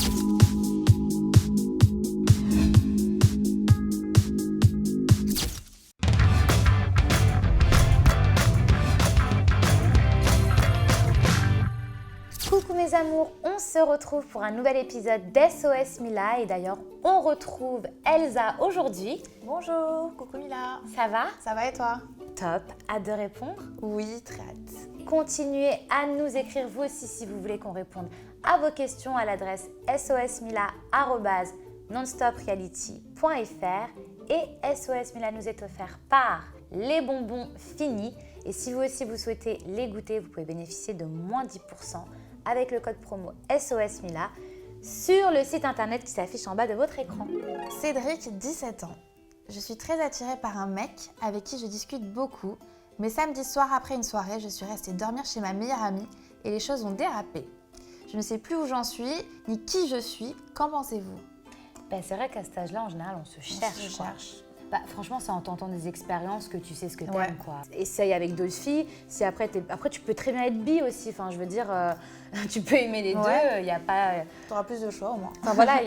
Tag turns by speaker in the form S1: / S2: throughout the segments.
S1: Coucou mes amours, on se retrouve pour un nouvel épisode d'SOS Mila et d'ailleurs on retrouve Elsa aujourd'hui.
S2: Bonjour, coucou Mila.
S1: Ça va?
S2: Ça va et toi?
S1: Top, hâte de répondre?
S2: Oui, très hâte.
S1: Continuez à nous écrire vous aussi si vous voulez qu'on réponde à vos questions à l'adresse sosmila@nonstopreality.fr et SOS Mila nous est offert par les bonbons finis et si vous aussi vous souhaitez les goûter, vous pouvez bénéficier de moins 10% avec le code promo SOS Mila sur le site internet qui s'affiche en bas de votre écran.
S2: Cédric, 17 ans. Je suis très attirée par un mec avec qui je discute beaucoup, mais samedi soir après une soirée, je suis restée dormir chez ma meilleure amie et les choses ont dérapé. Je ne sais plus où j'en suis, ni qui je suis. Qu'en pensez-vous?
S1: C'est vrai qu'à cet âge-là, en général, on se cherche. Franchement, c'est en tentant des expériences que tu sais ce que t'aimes, quoi. Essaye avec d'autres filles. Si après, tu peux très bien être bi aussi. Enfin, je veux dire, tu peux aimer les deux. Il y a pas.
S2: T'auras plus de choix au moins.
S1: Enfin voilà,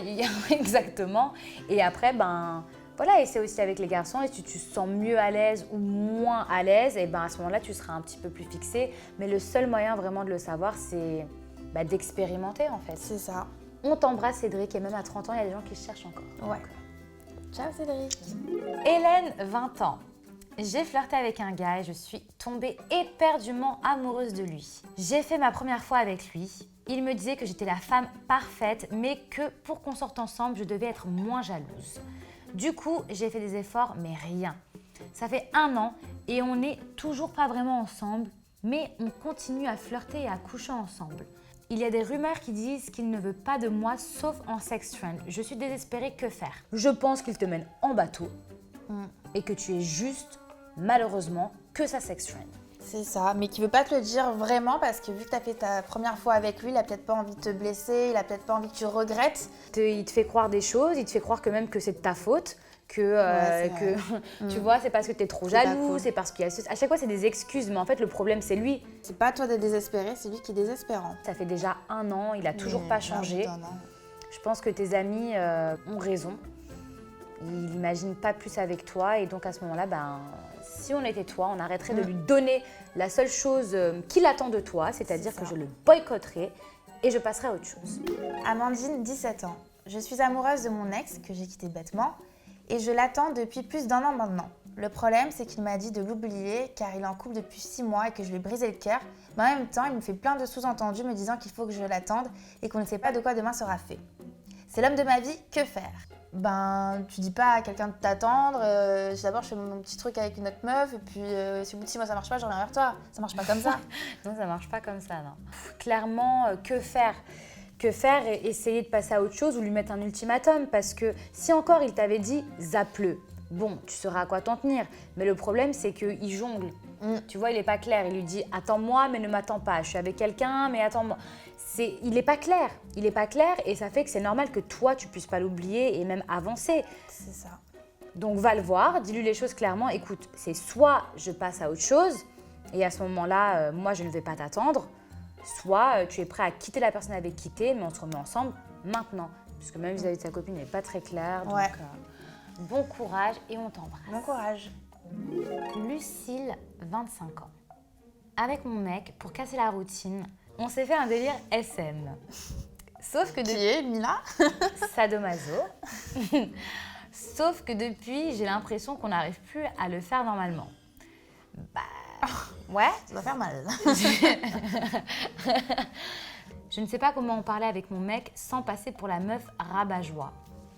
S1: exactement. Et après, voilà, essaie aussi avec les garçons. Et si tu te sens mieux à l'aise ou moins à l'aise, et à ce moment-là, tu seras un petit peu plus fixé. Mais le seul moyen vraiment de le savoir, c'est d'expérimenter en fait.
S2: C'est ça.
S1: On t'embrasse, Cédric, et même à 30 ans, il y a des gens qui se cherchent encore.
S2: Ouais. Ciao Cédric.
S1: Hélène, 20 ans. J'ai flirté avec un gars et je suis tombée éperdument amoureuse de lui. J'ai fait ma première fois avec lui. Il me disait que j'étais la femme parfaite, mais que pour qu'on sorte ensemble, je devais être moins jalouse. Du coup, j'ai fait des efforts, mais rien. Ça fait 1 an et on n'est toujours pas vraiment ensemble, mais on continue à flirter et à coucher ensemble. Il y a des rumeurs qui disent qu'il ne veut pas de moi sauf en sex trend. Je suis désespérée, que faire? Je pense qu'il te mène en bateau et que tu es juste, malheureusement, que sa sex trend.
S2: C'est ça, mais qui veut pas te le dire vraiment parce que vu que tu as fait ta première fois avec lui, il a peut-être pas envie de te blesser, il a peut-être pas envie que tu regrettes.
S1: Il te fait croire des choses, il te fait croire que même que c'est de ta faute. Tu vois, c'est parce que t'es trop jaloux, c'est parce qu'il y a à chaque fois c'est des excuses, mais en fait le problème c'est lui.
S2: C'est pas toi d'être désespéré, c'est lui qui est désespérant.
S1: Ça fait déjà 1 an, il a toujours pas changé. Je pense que tes amis ont raison. Il n'imagine pas plus avec toi et donc à ce moment-là, si on était toi, on arrêterait de lui donner la seule chose qu'il attend de toi, c'est-à-dire que je le boycotterais et je passerai à autre chose.
S2: Amandine, 17 ans. Je suis amoureuse de mon ex que j'ai quitté bêtement. Et je l'attends depuis plus d'1 an maintenant. Le problème, c'est qu'il m'a dit de l'oublier car il est en couple depuis 6 mois et que je lui ai brisé le cœur. Mais en même temps, il me fait plein de sous-entendus me disant qu'il faut que je l'attende et qu'on ne sait pas de quoi demain sera fait. C'est l'homme de ma vie, que faire? Tu dis pas à quelqu'un de t'attendre. D'abord, je fais mon petit truc avec une autre meuf et puis si au bout de 6 mois ça marche pas, je reviens vers toi. Ça marche pas comme ça.
S1: Non, ça marche pas comme ça, non. Clairement, que faire? Que faire et essayer de passer à autre chose ou lui mettre un ultimatum parce que si encore il t'avait dit zappe-le, bon, tu sauras à quoi t'en tenir. Mais le problème, c'est qu'il jongle. Tu vois, il n'est pas clair. Il lui dit attends-moi, mais ne m'attends pas. Je suis avec quelqu'un, mais attends-moi. Il n'est pas clair. Il n'est pas clair et ça fait que c'est normal que toi, tu puisses pas l'oublier et même avancer.
S2: C'est ça.
S1: Donc va le voir, dis-lui les choses clairement. Écoute, c'est soit je passe à autre chose et à ce moment-là, moi, je ne vais pas t'attendre. Soit tu es prêt à quitter la personne avec qui t'es, mais on se remet ensemble maintenant. Parce que même vis-à-vis de sa copine, il n'est pas très clair. Donc, bon courage et on t'embrasse.
S2: Bon courage.
S1: Lucille, 25 ans. Avec mon mec, pour casser la routine, on s'est fait un délire SM. Sauf que
S2: Qui est Mila?
S1: Sadomaso. Sauf que depuis, j'ai l'impression qu'on n'arrive plus à le faire normalement. Ouais.
S2: Ça va faire mal.
S1: Je ne sais pas comment en parler avec mon mec sans passer pour la meuf rabat-joie.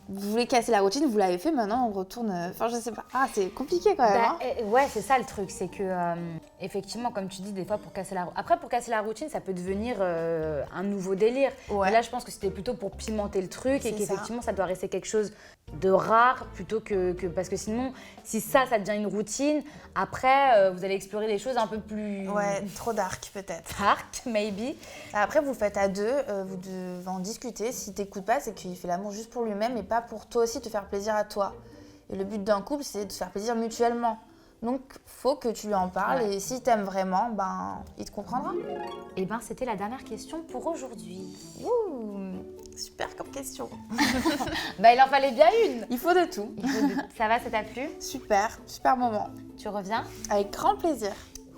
S2: Vous voulez casser la routine, vous l'avez fait, maintenant on retourne... Enfin, je sais pas. Ah, c'est compliqué quand même.
S1: Ouais, c'est ça le truc, c'est que effectivement, comme tu dis, des fois pour casser la routine... Après, pour casser la routine, ça peut devenir un nouveau délire.
S2: Ouais.
S1: Mais là, je pense que c'était plutôt pour pimenter le truc et qu'effectivement, ça doit rester quelque chose de rare plutôt que... Parce que sinon, si ça devient une routine, après, vous allez explorer des choses un peu plus...
S2: Ouais, trop dark peut-être.
S1: Dark, maybe.
S2: Après, vous faites à deux, vous devez en discuter. Si t'écoutes pas, c'est qu'il fait l'amour juste pour lui-même et pas pour toi aussi te faire plaisir à toi. Et le but d'un couple, c'est de se faire plaisir mutuellement. Donc, faut que tu lui en parles et si t'aimes vraiment, il te comprendra.
S1: Et c'était la dernière question pour aujourd'hui.
S2: Super comme question.
S1: Bah, il en fallait bien une.
S2: Il faut de tout.
S1: Ça va, ça t'a plu?
S2: Super, super moment.
S1: Tu reviens?
S2: Avec grand plaisir.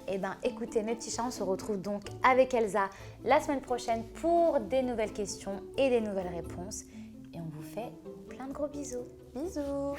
S1: Eh bien, écoutez, mes petits chats, on se retrouve donc avec Elsa la semaine prochaine pour des nouvelles questions et des nouvelles réponses. Et on vous fait plein de gros bisous.
S2: Bisous.